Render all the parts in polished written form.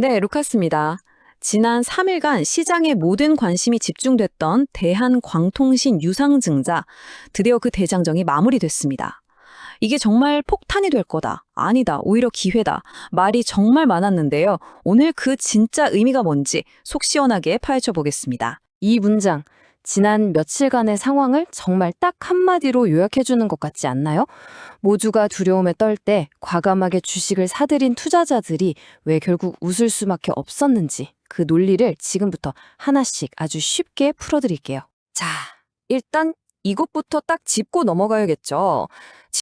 네, 루카스입니다. 지난 3일간 시장에 모든 관심이 집중됐던 대한광통신 유상증자, 드디어 그 대장정이 마무리됐습니다. 이게 정말 폭탄이 될 거다. 아니다. 오히려 기회다. 말이 정말 많았는데요. 오늘 그 진짜 의미가 뭔지 속 시원하게 파헤쳐 보겠습니다. 이 문장, 지난 며칠간의 상황을 정말 딱 한마디로 요약해주는 것 같지 않나요? 모두가 두려움에 떨 때 과감하게 주식을 사들인 투자자들이 왜 결국 웃을 수밖에 없었는지 그 논리를 지금부터 하나씩 아주 쉽게 풀어드릴게요. 자, 일단 이것부터 딱 짚고 넘어가야겠죠.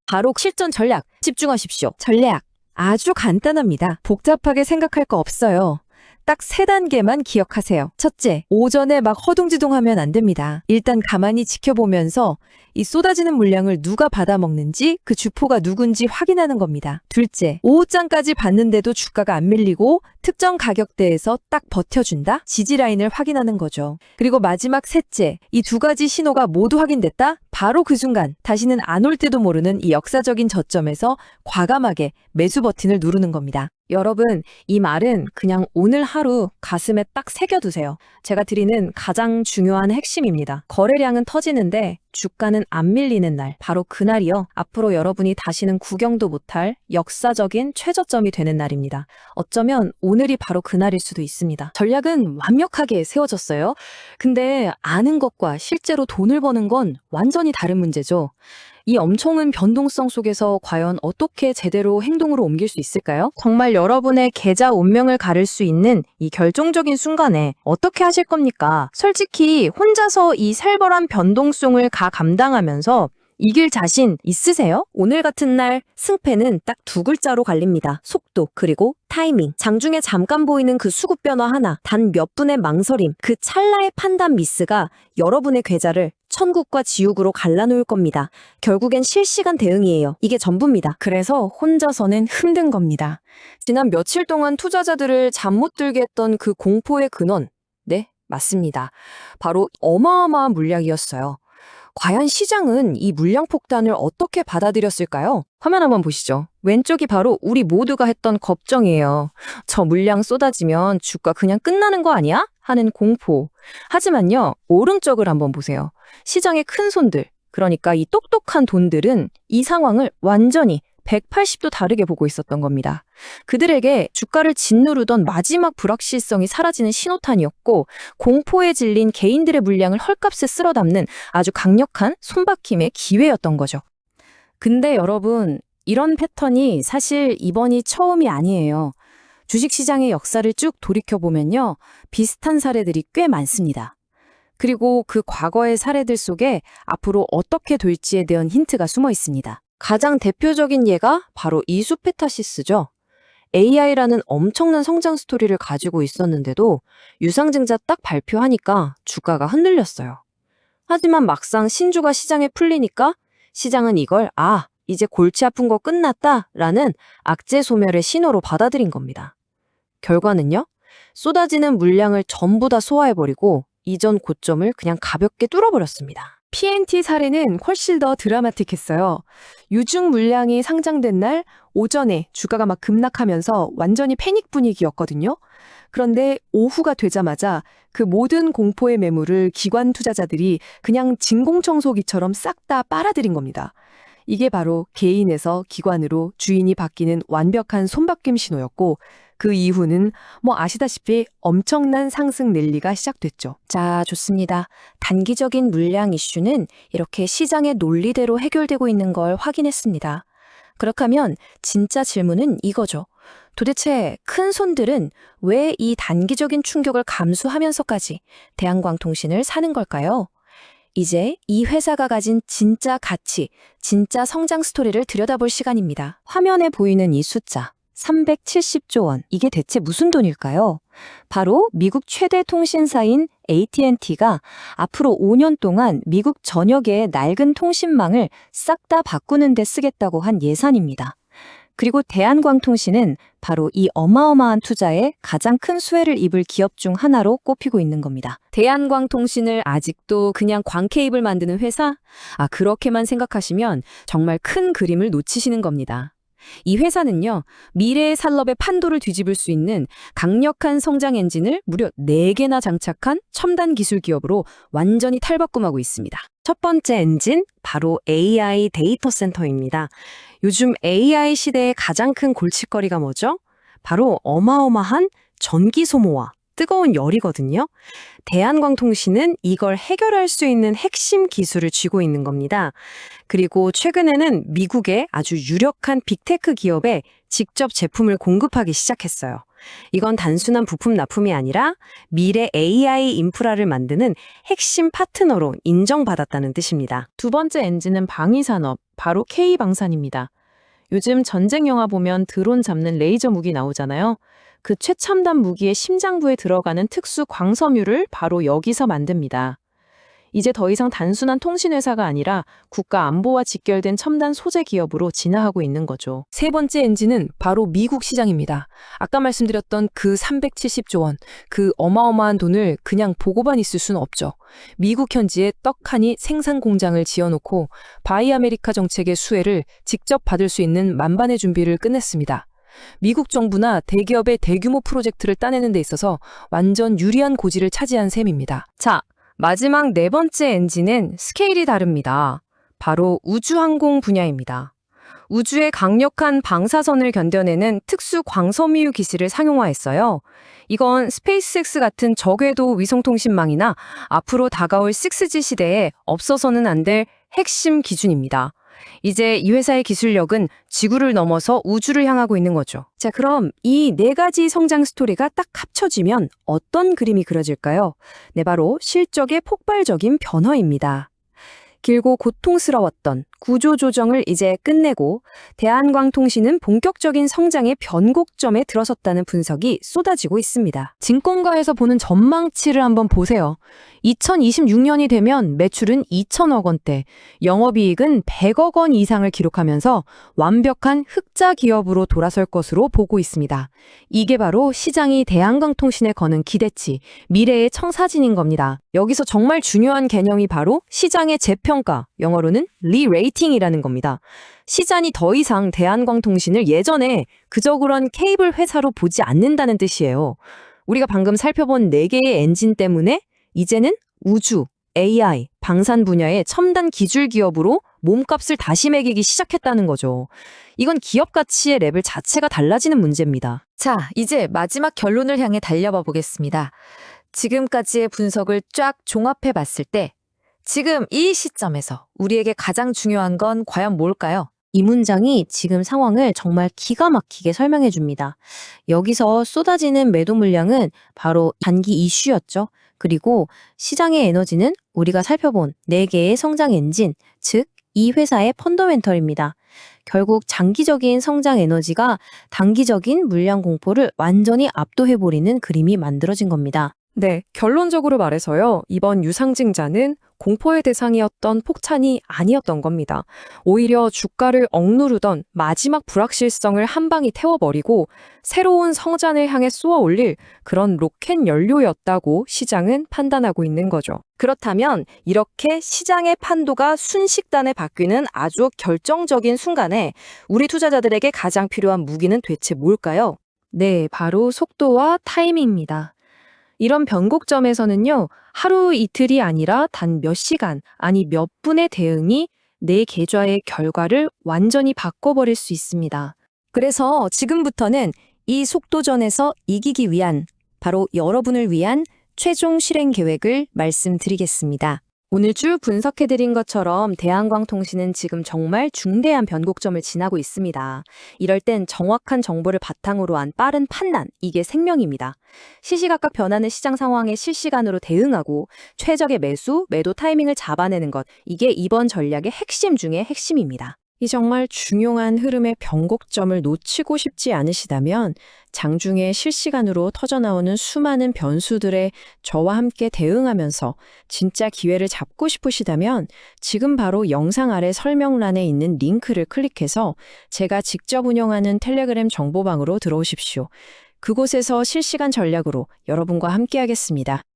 바로 실전 전략, 집중하십시오. 전략, 아주 간단합니다. 복잡하게 생각할 거 없어요. 딱 세 단계만 기억하세요. 첫째, 오전에 막 허둥지둥하면 안 됩니다. 일단 가만히 지켜보면서 이 쏟아지는 물량을 누가 받아먹는지 그 주포가 누군지 확인하는 겁니다. 둘째, 오후장까지 봤는데도 주가가 안 밀리고 특정 가격대에서 딱 버텨준다? 지지 라인을 확인하는 거죠. 그리고 마지막 셋째, 이 두 가지 신호가 모두 확인됐다? 바로 그 순간 다시는 안 올 때도 모르는 이 역사적인 저점에서 과감하게 매수 버튼을 누르는 겁니다. 여러분, 이 말은 그냥 오늘 하루 가슴에 딱 새겨두세요. 제가 드리는 가장 중요한 핵심입니다. 거래량은 터지는데 주가는 안 밀리는 날, 바로 그날이요. 앞으로 여러분이 다시는 구경도 못할 역사적인 최저점이 되는 날입니다. 어쩌면 오늘이 바로 그날일 수도 있습니다. 전략은 완벽하게 세워졌어요. 근데 아는 것과 실제로 돈을 버는 건 완전히 다른 문제죠. 이 엄청난 변동성 속에서 과연 어떻게 제대로 행동으로 옮길 수 있을까요? 정말 여러분의 계좌 운명을 가를 수 있는 이 결정적인 순간에 어떻게 하실 겁니까? 솔직히 혼자서 이 살벌한 변동성을 감당하면서 이길 자신 있으세요? 오늘 같은 날 승패는 딱 두 글자로 갈립니다. 속도 그리고 타이밍. 장중에 잠깐 보이는 그 수급 변화 하나, 단 몇 분의 망설임, 그 찰나의 판단 미스가 여러분의 계좌를 천국과 지옥으로 갈라놓을 겁니다. 결국엔 실시간 대응이에요. 이게 전부입니다. 그래서 혼자서는 힘든 겁니다. 지난 며칠 동안 투자자들을 잠 못 들게 했던 그 공포의 근원. 네, 맞습니다. 바로 어마어마한 물량이었어요. 과연 시장은 이 물량 폭탄을 어떻게 받아들였을까요? 화면 한번 보시죠. 왼쪽이 바로 우리 모두가 했던 걱정이에요. 저 물량 쏟아지면 주가 그냥 끝나는 거 아니야? 하는 공포. 하지만요, 오른쪽을 한번 보세요. 시장의 큰 손들, 그러니까 이 똑똑한 돈들은 이 상황을 완전히 180도 다르게 보고 있었던 겁니다. 그들에게 주가를 짓누르던 마지막 불확실성이 사라지는 신호탄이었고, 공포에 질린 개인들의 물량을 헐값에 쓸어 담는 아주 강력한 손바뀜의 기회였던 거죠. 근데 여러분, 이런 패턴이 사실 이번이 처음이 아니에요. 주식시장의 역사를 쭉 돌이켜보면요, 비슷한 사례들이 꽤 많습니다. 그리고 그 과거의 사례들 속에 앞으로 어떻게 될지에 대한 힌트가 숨어 있습니다. 가장 대표적인 예가 바로 이수페타시스죠. AI라는 엄청난 성장 스토리를 가지고 있었는데도 유상증자 딱 발표하니까 주가가 흔들렸어요. 하지만 막상 신주가 시장에 풀리니까 시장은 이걸 이제 골치 아픈 거 끝났다라는 악재 소멸의 신호로 받아들인 겁니다. 결과는요, 쏟아지는 물량을 전부 다 소화해버리고 이전 고점을 그냥 가볍게 뚫어버렸습니다. PNT 사례는 훨씬 더 드라마틱했어요. 유중 물량이 상장된 날 오전에 주가가 막 급락하면서 완전히 패닉 분위기였거든요. 그런데 오후가 되자마자 그 모든 공포의 매물을 기관 투자자들이 그냥 진공청소기처럼 싹 다 빨아들인 겁니다. 이게 바로 개인에서 기관으로 주인이 바뀌는 완벽한 손바뀜 신호였고, 그 이후는 아시다시피 엄청난 상승 랠리가 시작됐죠. 자, 좋습니다. 단기적인 물량 이슈는 이렇게 시장의 논리대로 해결되고 있는 걸 확인했습니다. 그렇다면 진짜 질문은 이거죠. 도대체 큰 손들은 왜 이 단기적인 충격을 감수하면서까지 대한광통신을 사는 걸까요? 이제 이 회사가 가진 진짜 가치, 진짜 성장 스토리를 들여다볼 시간입니다. 화면에 보이는 이 숫자, 370조 원. 이게 대체 무슨 돈일까요? 바로 미국 최대 통신사인 AT&T가 앞으로 5년 동안 미국 전역의 낡은 통신망을 싹 다 바꾸는 데 쓰겠다고 한 예산입니다. 그리고 대한광통신은 바로 이 어마어마한 투자에 가장 큰 수혜를 입을 기업 중 하나로 꼽히고 있는 겁니다. 대한광통신을 아직도 그냥 광케이블 만드는 회사? 그렇게만 생각하시면 정말 큰 그림을 놓치시는 겁니다. 이 회사는요, 미래의 산업의 판도를 뒤집을 수 있는 강력한 성장 엔진을 무려 4개나 장착한 첨단 기술 기업으로 완전히 탈바꿈하고 있습니다. 첫 번째 엔진, 바로 AI 데이터 센터입니다. 요즘 AI 시대의 가장 큰 골칫거리가 뭐죠? 바로 어마어마한 전기 소모와 뜨거운 열이거든요. 대한광통신은 이걸 해결할 수 있는 핵심 기술을 쥐고 있는 겁니다. 그리고 최근에는 미국의 아주 유력한 빅테크 기업에 직접 제품을 공급하기 시작했어요. 이건 단순한 부품 납품이 아니라 미래 AI 인프라를 만드는 핵심 파트너로 인정받았다는 뜻입니다. 두 번째 엔진은 방위산업, 바로 K방산입니다. 요즘 전쟁 영화 보면 드론 잡는 레이저 무기 나오잖아요. 그 최첨단 무기의 심장부에 들어가는 특수 광섬유를 바로 여기서 만듭니다. 이제 더 이상 단순한 통신회사가 아니라 국가 안보와 직결된 첨단 소재 기업으로 진화하고 있는 거죠. 세 번째 엔진은 바로 미국 시장입니다. 아까 말씀드렸던 그 370조 원, 그 어마어마한 돈을 그냥 보고만 있을 수는 없죠. 미국 현지에 떡하니 생산 공장을 지어놓고 바이 아메리카 정책의 수혜를 직접 받을 수 있는 만반의 준비를 끝냈습니다. 미국 정부나 대기업의 대규모 프로젝트를 따내는 데 있어서 완전 유리한 고지를 차지한 셈입니다. 자, 마지막 4번째 엔진은 스케일이 다릅니다. 바로 우주항공 분야입니다. 우주의 강력한 방사선을 견뎌내는 특수 광섬유 기술을 상용화했어요. 이건 스페이스X 같은 저궤도 위성통신망이나 앞으로 다가올 6G 시대에 없어서는 안 될 핵심 기준입니다. 이제 이 회사의 기술력은 지구를 넘어서 우주를 향하고 있는 거죠. 자, 그럼 이 4가지 성장 스토리가 딱 합쳐지면 어떤 그림이 그려질까요? 네, 바로 실적의 폭발적인 변화입니다. 길고 고통스러웠던 구조조정을 이제 끝내고 대한광통신은 본격적인 성장의 변곡점에 들어섰다는 분석이 쏟아지고 있습니다. 증권가에서 보는 전망치를 한번 보세요. 2026년이 되면 매출은 2천억 원대, 영업이익은 100억 원 이상을 기록하면서 완벽한 흑자 기업으로 돌아설 것으로 보고 있습니다. 이게 바로 시장이 대한광통신에 거는 기대치, 미래의 청사진인 겁니다. 여기서 정말 중요한 개념이 바로 시장의 재평가, 영어로는 리레이팅이라는 겁니다. 시장이 더 이상 대한광통신을 예전에 그저 그런 케이블 회사로 보지 않는다는 뜻이에요. 우리가 방금 살펴본 4개의 엔진 때문에 이제는 우주, AI, 방산 분야의 첨단 기술 기업으로 몸값을 다시 매기기 시작했다는 거죠. 이건 기업 가치의 레벨 자체가 달라지는 문제입니다. 자, 이제 마지막 결론을 향해 달려봐 보겠습니다. 지금까지의 분석을 쫙 종합해 봤을 때 지금 이 시점에서 우리에게 가장 중요한 건 과연 뭘까요? 이 문장이 지금 상황을 정말 기가 막히게 설명해 줍니다. 여기서 쏟아지는 매도 물량은 바로 단기 이슈였죠. 그리고 시장의 에너지는 우리가 살펴본 4개의 성장 엔진, 즉 이 회사의 펀더멘털입니다. 결국 장기적인 성장 에너지가 단기적인 물량 공포를 완전히 압도해버리는 그림이 만들어진 겁니다. 네, 결론적으로 말해서요, 이번 유상증자는 공포의 대상이었던 폭탄이 아니었던 겁니다. 오히려 주가를 억누르던 마지막 불확실성을 한 방에 태워버리고 새로운 성장을 향해 쏘아 올릴 그런 로켓 연료였다고 시장은 판단하고 있는 거죠. 그렇다면 이렇게 시장의 판도가 순식간에 바뀌는 아주 결정적인 순간에 우리 투자자들에게 가장 필요한 무기는 대체 뭘까요? 네, 바로 속도와 타이밍입니다. 이런 변곡점에서는요, 하루 이틀이 아니라 단 몇 시간, 아니 몇 분의 대응이 내 계좌의 결과를 완전히 바꿔버릴 수 있습니다. 그래서 지금부터는 이 속도전에서 이기기 위한, 바로 여러분을 위한 최종 실행 계획을 말씀드리겠습니다. 오늘 쭉 분석해드린 것처럼 대한광통신은 지금 정말 중대한 변곡점을 지나고 있습니다. 이럴 땐 정확한 정보를 바탕으로 한 빠른 판단, 이게 생명입니다. 시시각각 변하는 시장 상황에 실시간으로 대응하고 최적의 매도 타이밍을 잡아내는 것, 이게 이번 전략의 핵심 중의 핵심입니다. 이 정말 중요한 흐름의 변곡점을 놓치고 싶지 않으시다면 장중에 실시간으로 터져나오는 수많은 변수들에 저와 함께 대응하면서 진짜 기회를 잡고 싶으시다면 지금 바로 영상 아래 설명란에 있는 링크를 클릭해서 제가 직접 운영하는 텔레그램 정보방으로 들어오십시오. 그곳에서 실시간 전략으로 여러분과 함께하겠습니다.